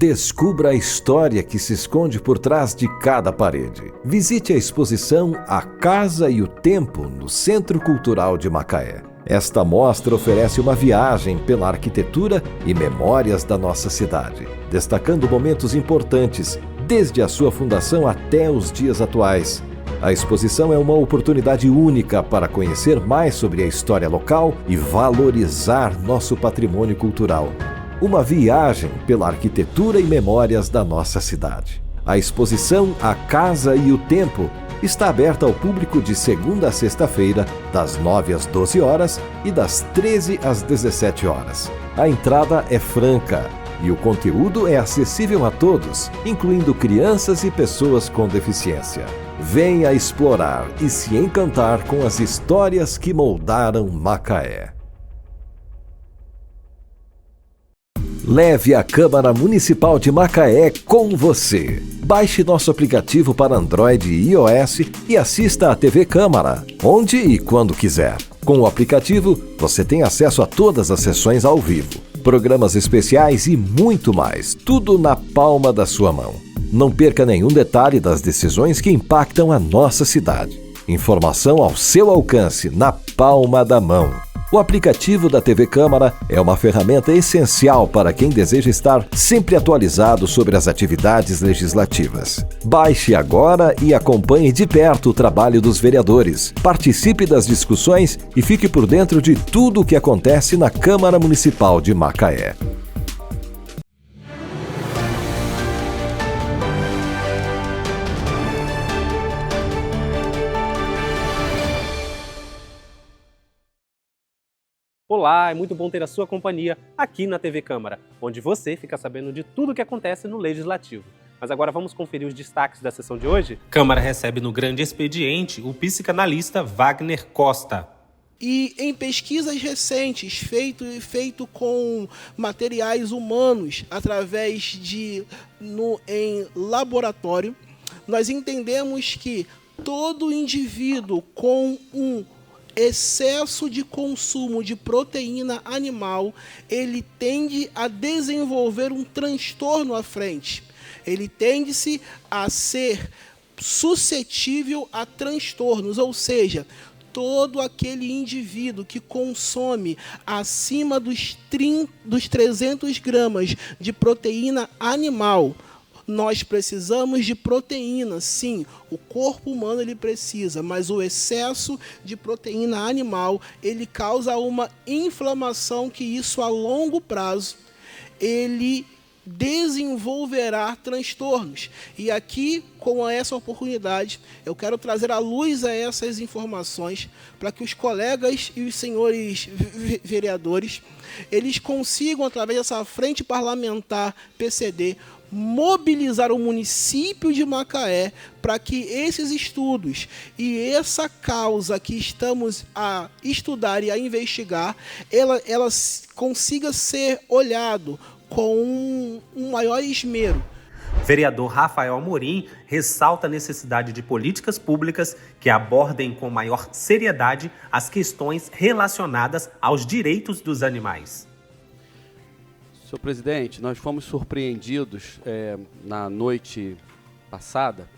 Descubra a história que se esconde por trás de cada parede. Visite a exposição A Casa e o Tempo no Centro Cultural de Macaé. Esta mostra oferece uma viagem pela arquitetura e memórias da nossa cidade, destacando momentos importantes, desde a sua fundação até os dias atuais. A exposição é uma oportunidade única para conhecer mais sobre a história local e valorizar nosso patrimônio cultural. Uma viagem pela arquitetura e memórias da nossa cidade. A exposição A Casa e o Tempo está aberta ao público de segunda a sexta-feira, das 9 às 12 horas e das 13 às 17 horas. A entrada é franca e o conteúdo é acessível a todos, incluindo crianças e pessoas com deficiência. Venha explorar e se encantar com as histórias que moldaram Macaé. Leve a Câmara Municipal de Macaé com você. Baixe nosso aplicativo para Android e iOS e assista à TV Câmara, onde e quando quiser. Com o aplicativo, você tem acesso a todas as sessões ao vivo, programas especiais e muito mais, tudo na palma da sua mão. Não perca nenhum detalhe das decisões que impactam a nossa cidade. Informação ao seu alcance, na palma da mão. O aplicativo da TV Câmara é uma ferramenta essencial para quem deseja estar sempre atualizado sobre as atividades legislativas. Baixe agora e acompanhe de perto o trabalho dos vereadores. Participe das discussões e fique por dentro de tudo o que acontece na Câmara Municipal de Macaé. Olá, é muito bom ter a sua companhia aqui na TV Câmara, onde você fica sabendo de tudo o que acontece no Legislativo. Mas agora vamos conferir os destaques da sessão de hoje? Câmara recebe no grande expediente o psicanalista Wagner Costa. E em pesquisas recentes, feito com materiais humanos, em laboratório, nós entendemos que todo indivíduo com um excesso de consumo de proteína animal, ele tende a desenvolver um transtorno à frente. Ele tende-se a ser suscetível a transtornos, ou seja, todo aquele indivíduo que consome acima dos 300 gramas de proteína animal. Nós precisamos de proteína, sim, o corpo humano ele precisa, mas o excesso de proteína animal, ele causa uma inflamação que isso a longo prazo, ele desenvolverá transtornos. E aqui, com essa oportunidade, eu quero trazer à luz a essas informações para que os colegas e os senhores vereadores, eles consigam, através dessa frente parlamentar PCD, mobilizar o município de Macaé para que esses estudos e essa causa que estamos a estudar e a investigar, ela consiga ser olhado com um maior esmero. Vereador Rafael Amorim ressalta a necessidade de políticas públicas que abordem com maior seriedade as questões relacionadas aos direitos dos animais. Senhor presidente, nós fomos surpreendidos na noite passada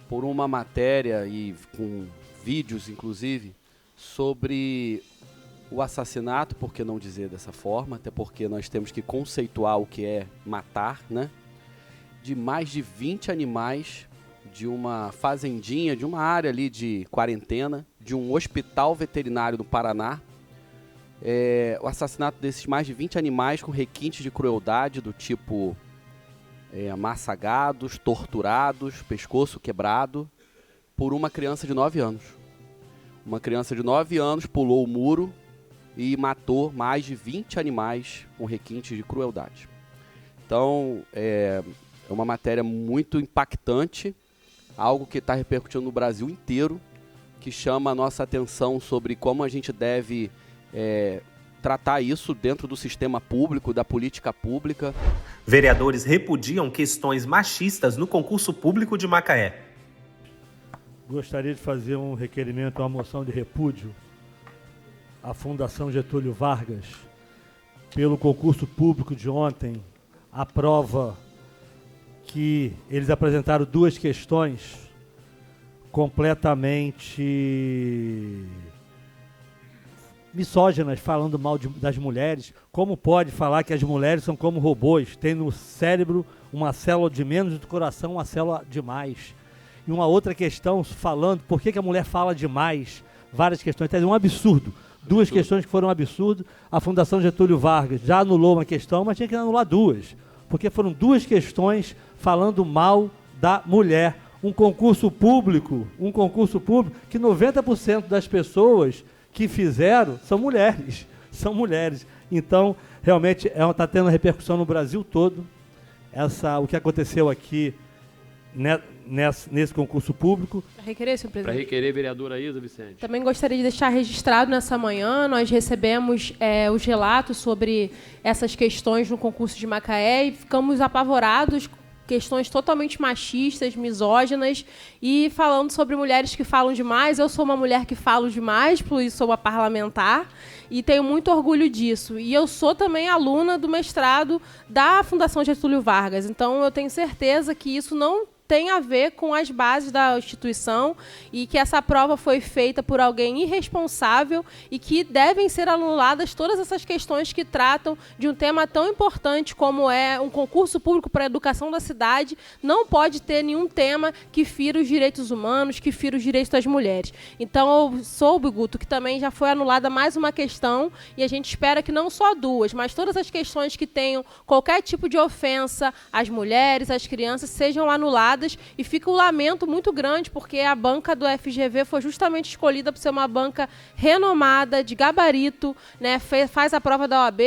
por uma matéria e com vídeos, inclusive, sobre o assassinato, por que não dizer dessa forma, até porque nós temos que conceituar o que é matar, né? De mais de 20 animais de uma fazendinha, de uma área ali de quarentena, de um hospital veterinário do Paraná. O assassinato desses mais de 20 animais com requintes de crueldade do tipo amassagados, torturados, pescoço quebrado, por uma criança de 9 anos. Uma criança de 9 anos pulou o muro e matou mais de 20 animais com requintes de crueldade. Então, é uma matéria muito impactante, algo que está repercutindo no Brasil inteiro, que chama a nossa atenção sobre como a gente deve tratar isso dentro do sistema público, da política pública. Vereadores repudiam questões machistas no concurso público de Macaé. Gostaria de fazer um requerimento, uma moção de repúdio à Fundação Getúlio Vargas pelo concurso público de ontem, a prova que eles apresentaram duas questões completamente misóginas, falando mal das mulheres. Como pode falar que as mulheres são como robôs? Tem no cérebro uma célula de menos e do coração uma célula de mais. E uma outra questão falando por que a mulher fala demais. Várias questões, é um absurdo. Duas questões que foram um absurdo. A Fundação Getúlio Vargas já anulou uma questão, mas tinha que anular duas. Porque foram duas questões falando mal da mulher. Um concurso público que 90% das pessoas que fizeram são mulheres. São mulheres. Então, realmente, está tendo repercussão no Brasil todo. O que aconteceu aqui nesse concurso público. Para requerer, senhor presidente. Para requerer, vereadora Isa Vicente. Também gostaria de deixar registrado nessa manhã, nós recebemos os relatos sobre essas questões no concurso de Macaé e ficamos apavorados, questões totalmente machistas, misóginas, e falando sobre mulheres que falam demais. Eu sou uma mulher que falo demais, por isso sou uma parlamentar, e tenho muito orgulho disso. E eu sou também aluna do mestrado da Fundação Getúlio Vargas, então eu tenho certeza que isso não tem a ver com as bases da instituição e que essa prova foi feita por alguém irresponsável e que devem ser anuladas todas essas questões que tratam de um tema tão importante como é um concurso público para a educação da cidade. Não pode ter nenhum tema que fira os direitos humanos, que fira os direitos das mulheres. Então, eu soube, Guto, que também já foi anulada mais uma questão e a gente espera que não só duas, mas todas as questões que tenham qualquer tipo de ofensa às mulheres, às crianças, sejam anuladas. E fica um lamento muito grande, porque a banca do FGV foi justamente escolhida por ser uma banca renomada, de gabarito, né? Faz a prova da OAB,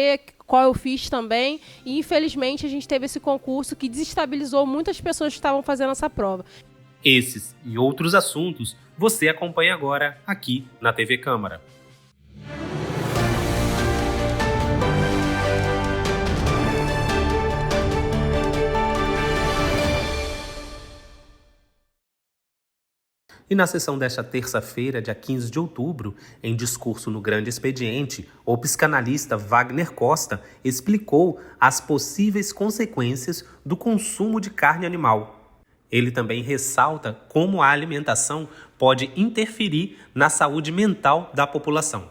qual eu fiz também, e infelizmente a gente teve esse concurso que desestabilizou muitas pessoas que estavam fazendo essa prova. Esses e outros assuntos você acompanha agora aqui na TV Câmara. E na sessão desta terça-feira, dia 15 de outubro, em discurso no Grande Expediente, o psicanalista Wagner Costa explicou as possíveis consequências do consumo de carne animal. Ele também ressalta como a alimentação pode interferir na saúde mental da população.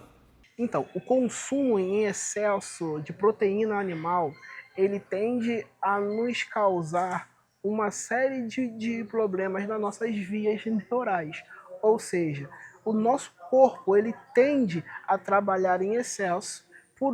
Então, o consumo em excesso de proteína animal, ele tende a nos causar uma série de problemas nas nossas vias neurais. Ou seja, o nosso corpo ele tende a trabalhar em excesso, o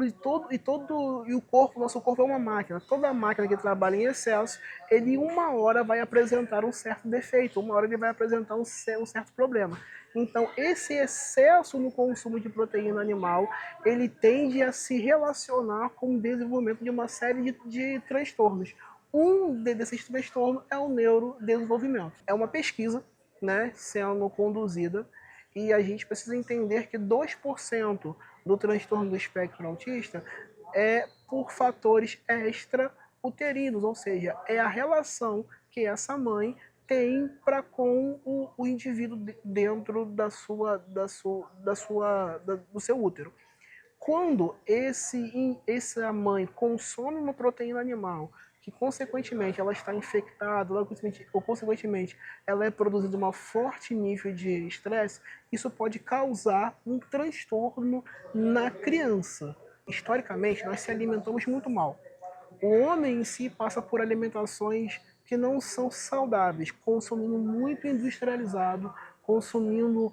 nosso corpo é uma máquina. Toda máquina que trabalha em excesso, ele uma hora vai apresentar um certo defeito, uma hora ele vai apresentar um certo problema. Então, esse excesso no consumo de proteína animal, ele tende a se relacionar com o desenvolvimento de uma série de transtornos. Um desses transtornos é o neurodesenvolvimento. É uma pesquisa, né, sendo conduzida, e a gente precisa entender que 2% do transtorno do espectro autista é por fatores extrauterinos, ou seja, é a relação que essa mãe tem com o indivíduo dentro do seu útero. Quando essa mãe consome uma proteína animal, que consequentemente ela está infectada, ou consequentemente ela é produzida um forte nível de estresse, isso pode causar um transtorno na criança. Historicamente, nós se alimentamos muito mal. O homem em si passa por alimentações que não são saudáveis, consumindo muito industrializado, consumindo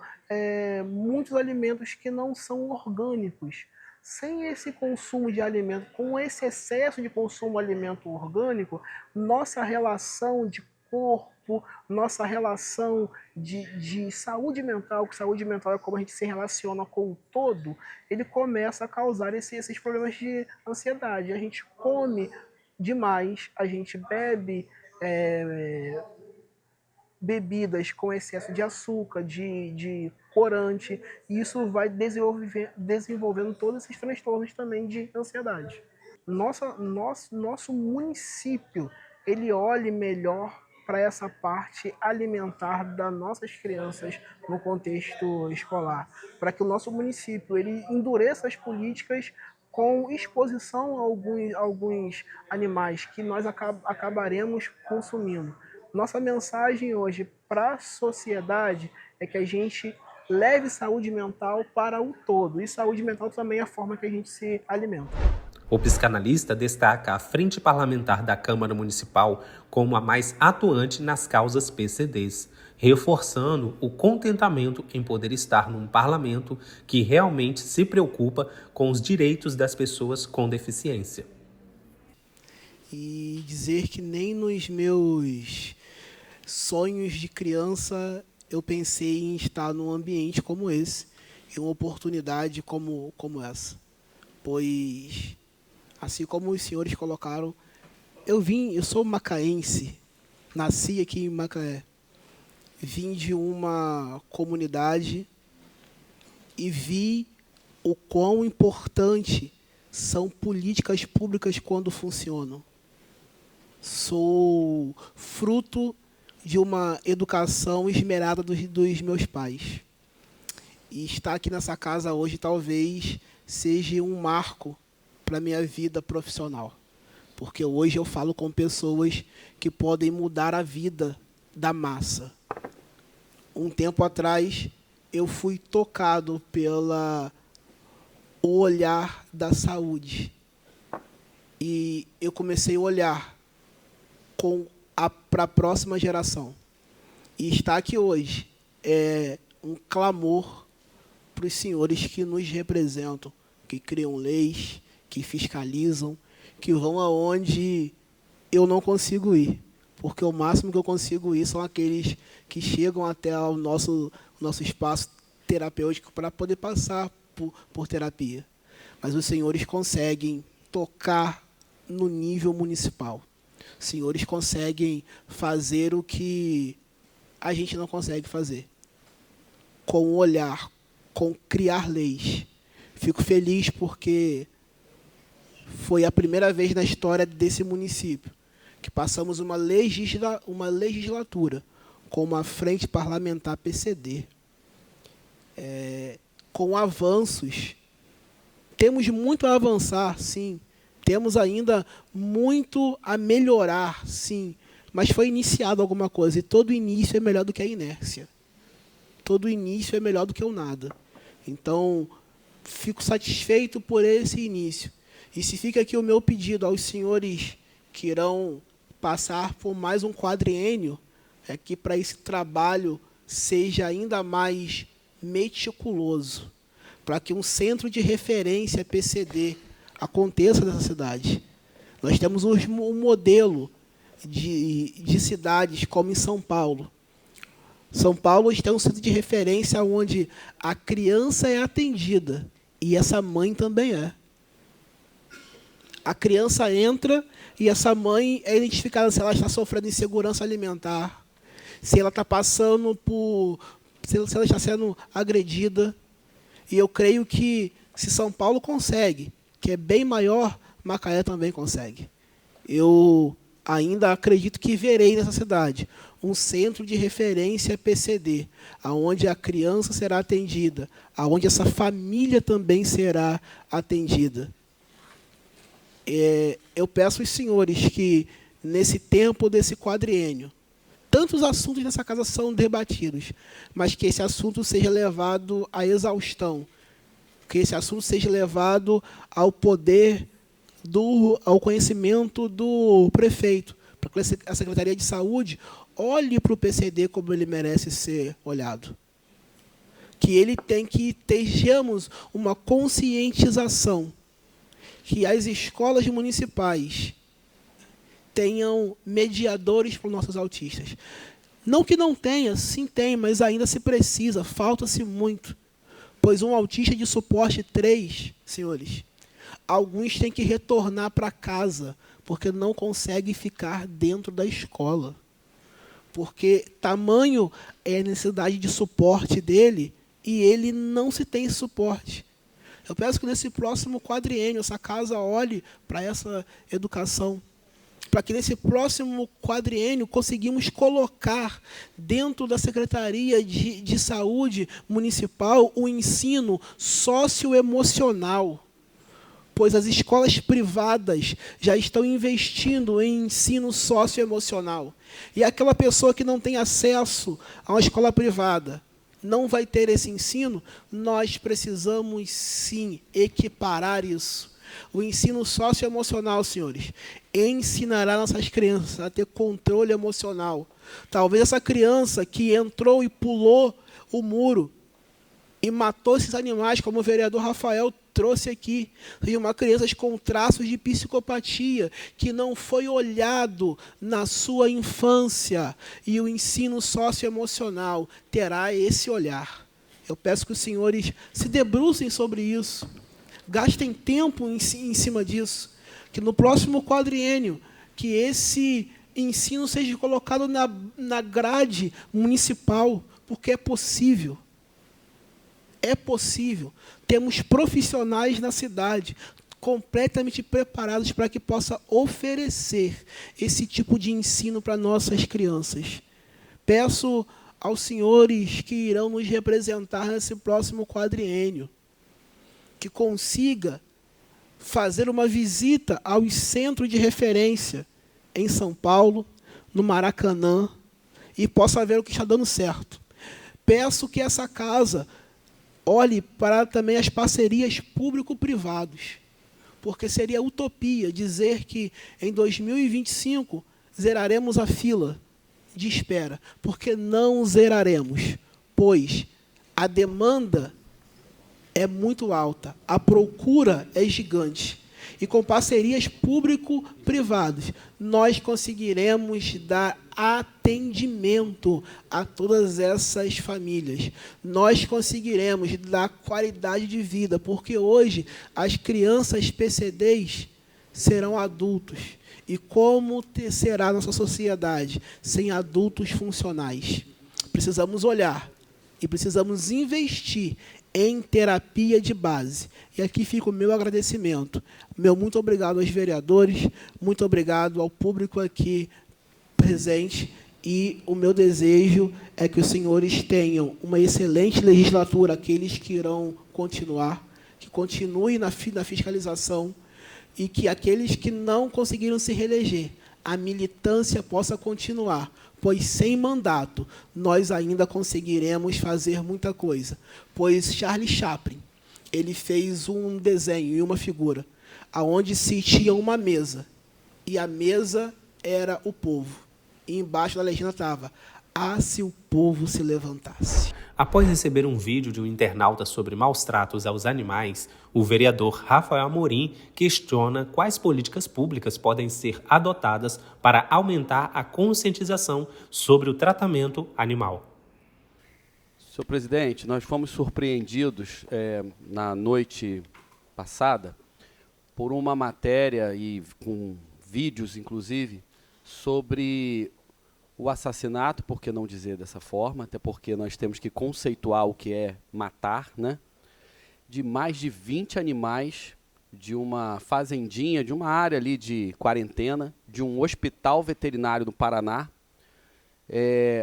muitos alimentos que não são orgânicos. Sem esse consumo de alimento, com esse excesso de consumo de alimento orgânico, nossa relação de corpo, nossa relação de saúde mental, que saúde mental é como a gente se relaciona com o todo, ele começa a causar esses problemas de ansiedade. A gente come demais, a gente bebe bebidas com excesso de açúcar, de corante, e isso vai desenvolvendo todos esses transtornos também de ansiedade. Nosso município, ele olhe melhor para essa parte alimentar das nossas crianças no contexto escolar, para que o nosso município ele endureça as políticas com exposição a alguns animais que nós acabaremos consumindo. Nossa mensagem hoje para a sociedade é que a gente leve saúde mental para o todo. E saúde mental também é a forma que a gente se alimenta. O psicanalista destaca a Frente Parlamentar da Câmara Municipal como a mais atuante nas causas PCDs, reforçando o contentamento em poder estar num parlamento que realmente se preocupa com os direitos das pessoas com deficiência. E dizer que nem nos meus sonhos de criança eu pensei em estar num ambiente como esse, em uma oportunidade como essa. Pois, assim como os senhores colocaram, eu sou macaense, nasci aqui em Macaé. Vim de uma comunidade e vi o quão importante são políticas públicas quando funcionam. Sou fruto de uma educação esmerada dos meus pais. E estar aqui nessa casa hoje talvez seja um marco para a minha vida profissional. Porque hoje eu falo com pessoas que podem mudar a vida da massa. Um tempo atrás, eu fui tocado pelo olhar da saúde. E eu comecei a olhar para a próxima geração. E estar aqui hoje é um clamor para os senhores que nos representam, que criam leis, que fiscalizam, que vão aonde eu não consigo ir. Porque o máximo que eu consigo ir são aqueles que chegam até o nosso espaço terapêutico para poder passar por terapia. Mas os senhores conseguem tocar no nível municipal. Os senhores conseguem fazer o que a gente não consegue fazer. Com o olhar, com criar leis. Fico feliz porque foi a primeira vez na história desse município que passamos uma legislatura com uma frente parlamentar PCD, com avanços. Temos muito a avançar, sim. Temos ainda muito a melhorar, sim. Mas foi iniciado alguma coisa, e todo início é melhor do que a inércia. Todo início é melhor do que o nada. Então, fico satisfeito por esse início. E se fica aqui o meu pedido aos senhores que irão passar por mais um quadriênio, é que para esse trabalho seja ainda mais meticuloso, para que um centro de referência PCD aconteça nessa cidade. Nós temos um modelo de cidades como em São Paulo. São Paulo tem um centro de referência onde a criança é atendida e essa mãe também é. A criança entra e essa mãe é identificada se ela está sofrendo insegurança alimentar, se ela está passando se ela está sendo agredida. E eu creio que se São Paulo consegue, que é bem maior, Macaé também consegue. Eu ainda acredito que verei nessa cidade um centro de referência PCD, aonde a criança será atendida, aonde essa família também será atendida. Eu peço aos senhores que, nesse tempo desse quadriênio, tantos assuntos nessa casa são debatidos, mas que esse assunto seja levado à exaustão, que esse assunto seja levado ao poder, ao conhecimento do prefeito, para que a Secretaria de Saúde olhe para o PCD como ele merece ser olhado. Que tenhamos uma conscientização, que as escolas municipais tenham mediadores para os nossos autistas. Não que não tenha, sim tem, mas ainda se precisa, falta-se muito. Pois um autista de suporte 3, senhores, alguns têm que retornar para casa, porque não conseguem ficar dentro da escola. Porque tamanho é a necessidade de suporte dele, e ele não se tem suporte. Eu peço que nesse próximo quadriênio essa casa olhe para essa educação, para que nesse próximo quadriênio conseguimos colocar dentro da Secretaria de Saúde Municipal o ensino socioemocional, pois as escolas privadas já estão investindo em ensino socioemocional. E aquela pessoa que não tem acesso a uma escola privada não vai ter esse ensino, nós precisamos sim equiparar isso. O ensino socioemocional, senhores, ensinará nossas crianças a ter controle emocional. Talvez essa criança que entrou e pulou o muro e matou esses animais, como o vereador Rafael trouxe aqui, seja uma criança com traços de psicopatia, que não foi olhado na sua infância, e o ensino socioemocional terá esse olhar. Eu peço que os senhores se debrucem sobre isso, gastem tempo em cima disso, que no próximo quadriênio, que esse ensino seja colocado na grade municipal, porque é possível. É possível. Temos profissionais na cidade completamente preparados para que possa oferecer esse tipo de ensino para nossas crianças. Peço aos senhores que irão nos representar nesse próximo quadriênio que consiga fazer uma visita aos centros de referência em São Paulo, no Maracanã, e possa ver o que está dando certo. Peço que essa casa olhe para também as parcerias público-privados, porque seria utopia dizer que em 2025 zeraremos a fila de espera, porque não zeraremos, pois a demanda é muito alta, a procura é gigante. E com parcerias público-privadas, nós conseguiremos dar atendimento a todas essas famílias. Nós conseguiremos dar qualidade de vida, porque hoje as crianças PCDs serão adultos. E como será a nossa sociedade sem adultos funcionais? Precisamos olhar e precisamos investir em terapia de base. E aqui fica o meu agradecimento. Meu muito obrigado aos vereadores, muito obrigado ao público aqui presente, e o meu desejo é que os senhores tenham uma excelente legislatura, aqueles que irão continuar, que continuem na fiscalização, e que aqueles que não conseguiram se reeleger, a militância possa continuar, pois sem mandato nós ainda conseguiremos fazer muita coisa. Pois Charlie Chaplin, ele fez um desenho e uma figura, aonde se tinha uma mesa, e a mesa era o povo, e embaixo da legenda estava: "Ah, se o povo se levantasse". Após receber um vídeo de um internauta sobre maus tratos aos animais, o vereador Rafael Amorim questiona quais políticas públicas podem ser adotadas para aumentar a conscientização sobre o tratamento animal. Senhor presidente, nós fomos surpreendidos na noite passada por uma matéria, e com vídeos, inclusive, sobre o assassinato, por que não dizer dessa forma, até porque nós temos que conceituar o que é matar, né? De mais de 20 animais de uma fazendinha, de uma área ali de quarentena, de um hospital veterinário do Paraná.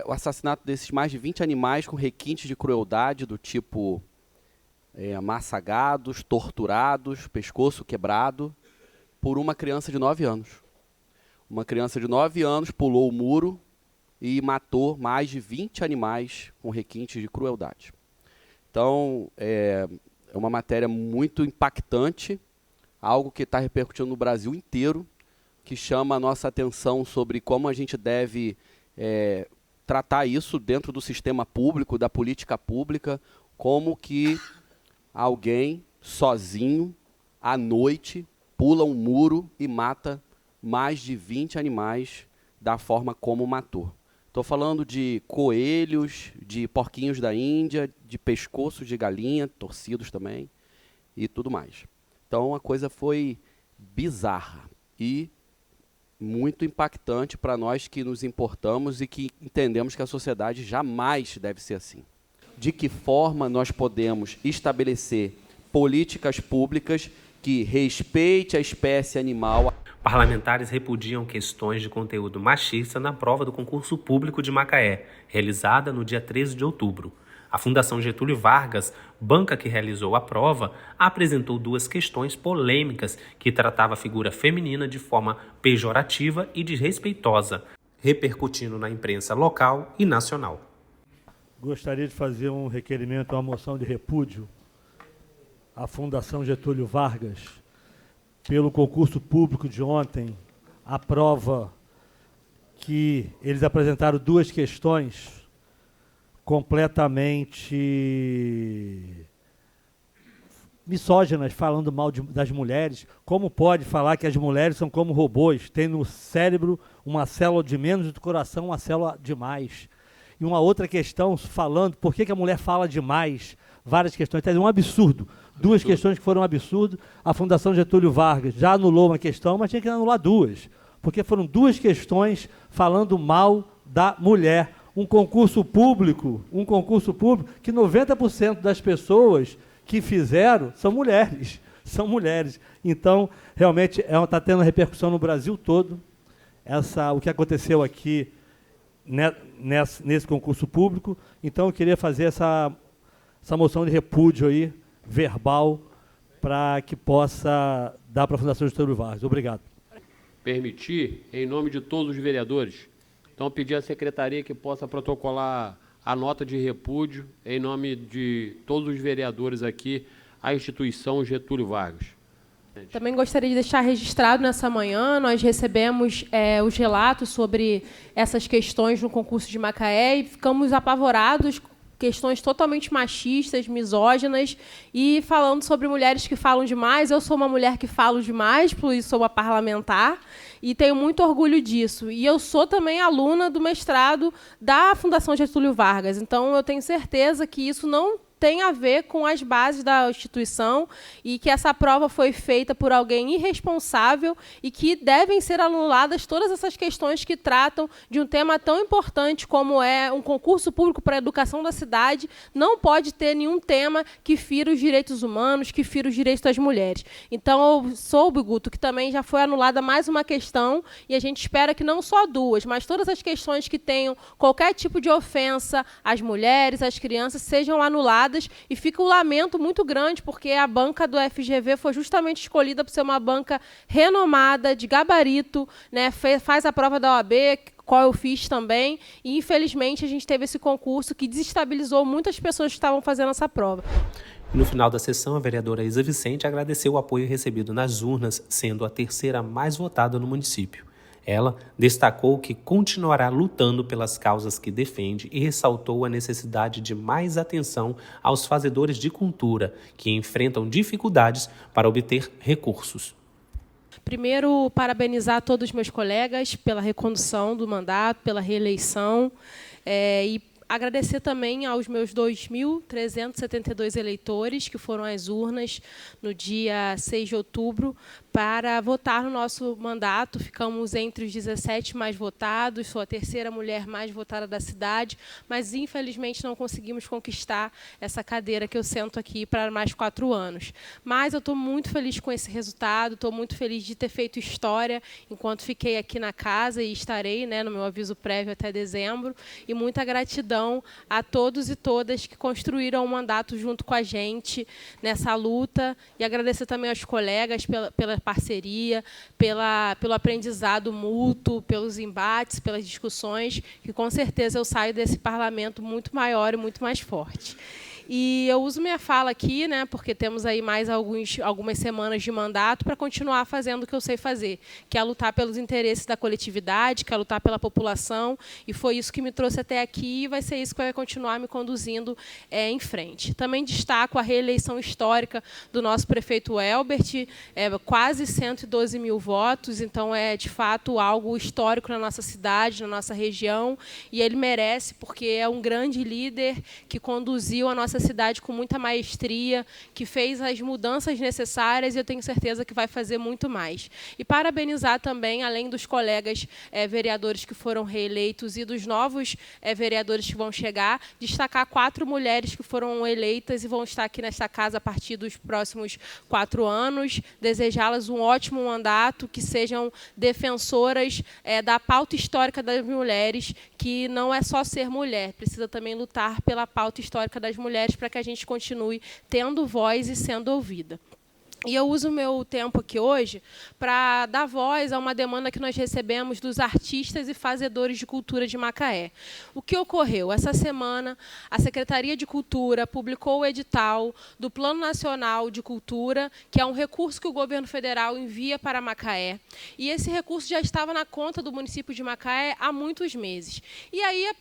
O assassinato desses mais de 20 animais com requintes de crueldade do tipo amassagados, torturados, pescoço quebrado, por uma criança de 9 anos. Uma criança de 9 anos pulou o muro e matou mais de 20 animais com requintes de crueldade. Então, é uma matéria muito impactante, algo que está repercutindo no Brasil inteiro, que chama a nossa atenção sobre como a gente deve tratar isso dentro do sistema público, da política pública, como que alguém sozinho, à noite, pula um muro e mata mais de 20 animais da forma como matou. Estou falando de coelhos, de porquinhos da Índia, de pescoços de galinha, torcidos também, e tudo mais. Então a coisa foi bizarra e muito impactante para nós que nos importamos e que entendemos que a sociedade jamais deve ser assim. De que forma nós podemos estabelecer políticas públicas que respeite a espécie animal? Parlamentares repudiam questões de conteúdo machista na prova do concurso público de Macaé, realizada no dia 13 de outubro. A Fundação Getúlio Vargas, banca que realizou a prova, apresentou 2 questões polêmicas que tratavam a figura feminina de forma pejorativa e desrespeitosa, repercutindo na imprensa local e nacional. Gostaria de fazer um requerimento, uma moção de repúdio à Fundação Getúlio Vargas pelo concurso público de ontem, a prova que eles apresentaram 2 questões completamente misóginas, falando mal das mulheres. Como pode falar que as mulheres são como robôs? Tem no cérebro uma célula de menos e do coração uma célula de mais. E uma outra questão falando por que a mulher fala demais. Várias questões. É um absurdo. 2 questões que foram um absurdo. A Fundação Getúlio Vargas já anulou uma questão, mas tinha que anular 2. Porque foram 2 questões falando mal da mulher. Um concurso público que 90% das pessoas que fizeram são mulheres. Então, realmente, está tendo repercussão no Brasil todo. O que aconteceu aqui nesse concurso público. Então, eu queria fazer essa moção de repúdio aí, verbal, para que possa dar para a Fundação Getúlio Vargas. Obrigado. Permitir, em nome de todos os vereadores, então pedir à secretaria que possa protocolar a nota de repúdio, em nome de todos os vereadores aqui, à instituição Getúlio Vargas. Também gostaria de deixar registrado nessa manhã, nós recebemos os relatos sobre essas questões no concurso de Macaé e ficamos apavorados, questões totalmente machistas, misóginas, e falando sobre mulheres que falam demais. Eu sou uma mulher que falo demais, por isso sou uma parlamentar, e tenho muito orgulho disso. E eu sou também aluna do mestrado da Fundação Getúlio Vargas, então eu tenho certeza que isso não tem a ver com as bases da instituição e que essa prova foi feita por alguém irresponsável e que devem ser anuladas todas essas questões que tratam de um tema tão importante como é um concurso público para a educação da cidade. Não pode ter nenhum tema que fira os direitos humanos, que fira os direitos das mulheres. Então, eu soube, Guto, que também já foi anulada mais uma questão e a gente espera que não só 2, mas todas as questões que tenham qualquer tipo de ofensa às mulheres, às crianças, sejam anuladas. E fica um lamento muito grande, porque a banca do FGV foi justamente escolhida por ser uma banca renomada, de gabarito, né? Faz a prova da OAB, qual eu fiz também, e infelizmente a gente teve esse concurso que desestabilizou muitas pessoas que estavam fazendo essa prova. No final da sessão, a vereadora Isa Vicente agradeceu o apoio recebido nas urnas, sendo a 3ª mais votada no município. Ela destacou que continuará lutando pelas causas que defende e ressaltou a necessidade de mais atenção aos fazedores de cultura, que enfrentam dificuldades para obter recursos. Primeiro, parabenizar todos os meus colegas pela recondução do mandato, pela reeleição, e agradecer também aos meus 2.372 eleitores que foram às urnas no dia 6 de outubro para votar no nosso mandato. Ficamos entre os 17 mais votados, sou a 3ª mulher mais votada da cidade, mas, infelizmente, não conseguimos conquistar essa cadeira que eu sento aqui para mais 4 anos. Mas eu estou muito feliz com esse resultado, estou muito feliz de ter feito história enquanto fiquei aqui na casa e estarei, né, no meu aviso prévio até dezembro, e muita gratidão a todos e todas que construíram o mandato junto com a gente nessa luta, e agradecer também aos colegas pela parceria, pelo aprendizado mútuo, pelos embates, pelas discussões, que com certeza eu saio desse parlamento muito maior e muito mais forte. E eu uso minha fala aqui, né, porque temos aí mais algumas semanas de mandato para continuar fazendo o que eu sei fazer, que é lutar pelos interesses da coletividade, que é lutar pela população, e foi isso que me trouxe até aqui e vai ser isso que vai continuar me conduzindo em frente. Também destaco a reeleição histórica do nosso prefeito Elbert, quase 112 mil votos, então é, de fato, algo histórico na nossa cidade, na nossa região, e ele merece, porque é um grande líder que conduziu a nossa cidade com muita maestria, que fez as mudanças necessárias e eu tenho certeza que vai fazer muito mais. E parabenizar também, além dos colegas vereadores que foram reeleitos e dos novos vereadores que vão chegar, destacar 4 mulheres que foram eleitas e vão estar aqui nesta casa a partir dos próximos 4 anos, desejá-las um ótimo mandato, que sejam defensoras da pauta histórica das mulheres, que não é só ser mulher, precisa também lutar pela pauta histórica das mulheres para que a gente continue tendo voz e sendo ouvida. E eu uso o meu tempo aqui hoje para dar voz a uma demanda que nós recebemos dos artistas e fazedores de cultura de Macaé. O que ocorreu? Essa semana, a Secretaria de Cultura publicou o edital do Plano Nacional de Cultura, que é um recurso que o governo federal envia para Macaé. E esse recurso já estava na conta do município de Macaé há muitos meses. E aí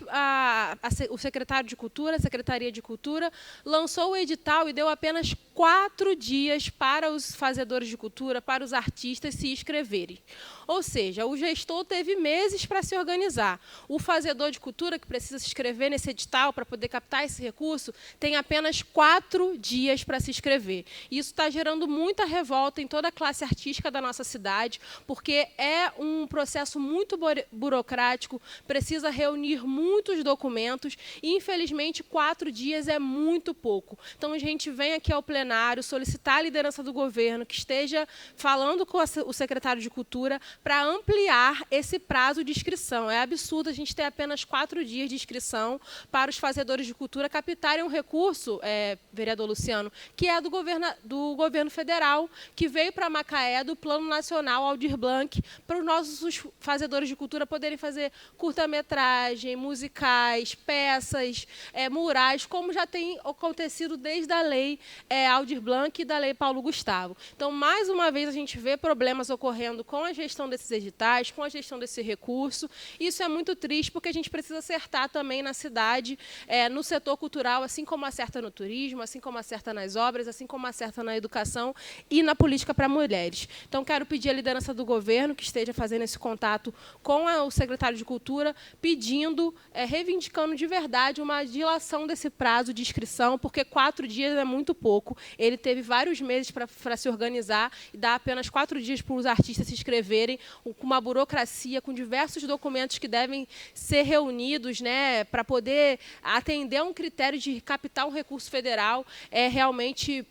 o secretário de Cultura, a Secretaria de Cultura, lançou o edital e deu apenas 4 dias para os fazedores de cultura, para os artistas se inscreverem. Ou seja, o gestor teve meses para se organizar. O fazedor de cultura, que precisa se inscrever nesse edital para poder captar esse recurso, tem apenas 4 dias para se inscrever. Isso está gerando muita revolta em toda a classe artística da nossa cidade, porque é um processo muito burocrático, precisa reunir muitos documentos e, infelizmente, 4 dias é muito pouco. Então, a gente vem aqui ao plenário solicitar a liderança do governo que esteja falando com o secretário de Cultura para ampliar esse prazo de inscrição. É absurdo a gente ter apenas 4 dias de inscrição para os fazedores de cultura captarem um recurso, vereador Luciano, que é do governo federal, que veio para Macaé do Plano Nacional Aldir Blanc, para os nossos fazedores de cultura poderem fazer curta-metragem, musicais, peças, murais, como já tem acontecido desde a lei Aldir Blanc e da lei Paulo Gustavo. Então, mais uma vez, a gente vê problemas ocorrendo com a gestão desses editais, com a gestão desse recurso. Isso é muito triste, porque a gente precisa acertar também na cidade, no setor cultural, assim como acerta no turismo, assim como acerta nas obras, assim como acerta na educação e na política para mulheres. Então, quero pedir à liderança do governo que esteja fazendo esse contato com o secretário de Cultura, pedindo, reivindicando de verdade uma dilação desse prazo de inscrição, porque 4 dias é muito pouco. Ele teve vários meses para se organizar e dá apenas 4 dias para os artistas se inscreverem, com uma burocracia, com diversos documentos que devem ser reunidos, né, para poder atender a um critério de captar um recurso federal. É realmente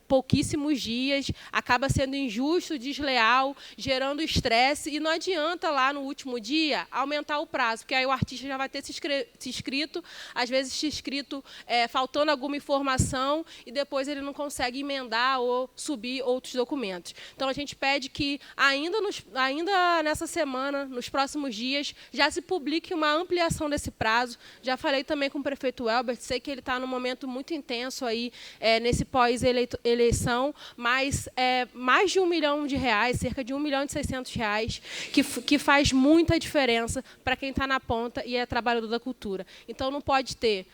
pouquíssimos dias, acaba sendo injusto, desleal, gerando estresse, e não adianta lá no último dia aumentar o prazo, porque aí o artista já vai ter se inscrito, às vezes se inscrito faltando alguma informação, e depois ele não consegue emendar ou subir outros documentos. Então, a gente pede que, ainda nessa semana, nos próximos dias, já se publique uma ampliação desse prazo. Já falei também com o prefeito Elbert, sei que ele está num momento muito intenso aí, nesse pós-eleição, mas mais de R$1 milhão, cerca de R$1.600.000, que faz muita diferença para quem está na ponta e é trabalhador da cultura. Então, não pode ter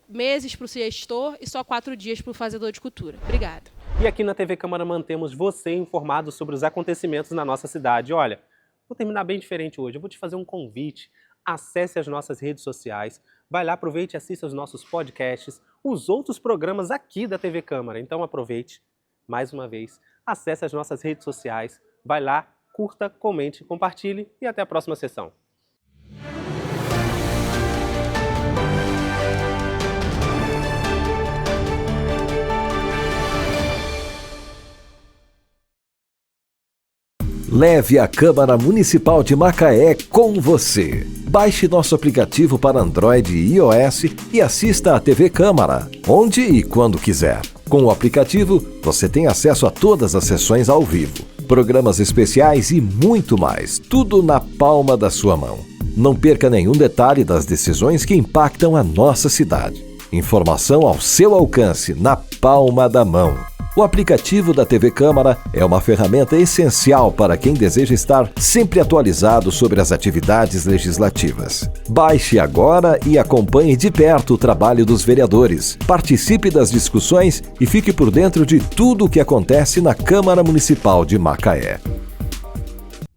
meses para o gestor e só 4 dias para o fazedor de cultura. Obrigada. E aqui na TV Câmara mantemos você informado sobre os acontecimentos na nossa cidade. Olha, vou terminar bem diferente hoje. Eu vou te fazer um convite. Acesse as nossas redes sociais, vai lá, aproveite e assista os nossos podcasts, os outros programas aqui da TV Câmara. Então aproveite, mais uma vez, acesse as nossas redes sociais, vai lá, curta, comente, compartilhe e até a próxima sessão. Leve a Câmara Municipal de Macaé com você. Baixe nosso aplicativo para Android e iOS e assista à TV Câmara, onde e quando quiser. Com o aplicativo, você tem acesso a todas as sessões ao vivo, programas especiais e muito mais, tudo na palma da sua mão. Não perca nenhum detalhe das decisões que impactam a nossa cidade. Informação ao seu alcance, na palma da mão. O aplicativo da TV Câmara é uma ferramenta essencial para quem deseja estar sempre atualizado sobre as atividades legislativas. Baixe agora e acompanhe de perto o trabalho dos vereadores. Participe das discussões e fique por dentro de tudo o que acontece na Câmara Municipal de Macaé.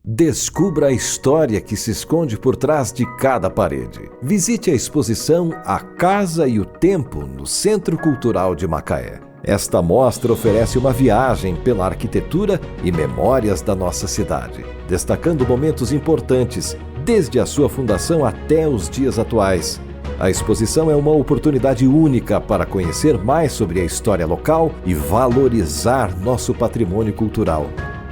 Descubra a história que se esconde por trás de cada parede. Visite a exposição A Casa e o Tempo no Centro Cultural de Macaé. Esta mostra oferece uma viagem pela arquitetura e memórias da nossa cidade, destacando momentos importantes, desde a sua fundação até os dias atuais. A exposição é uma oportunidade única para conhecer mais sobre a história local e valorizar nosso patrimônio cultural.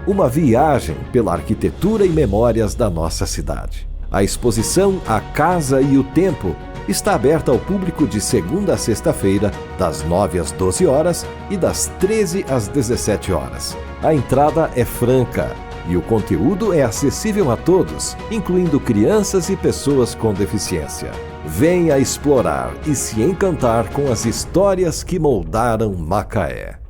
Uma viagem pela arquitetura e memórias da nossa cidade. A exposição A Casa e o Tempo está aberta ao público de segunda a sexta-feira, das 9 às 12 horas e das 13 às 17 horas. A entrada é franca e o conteúdo é acessível a todos, incluindo crianças e pessoas com deficiência. Venha explorar e se encantar com as histórias que moldaram Macaé.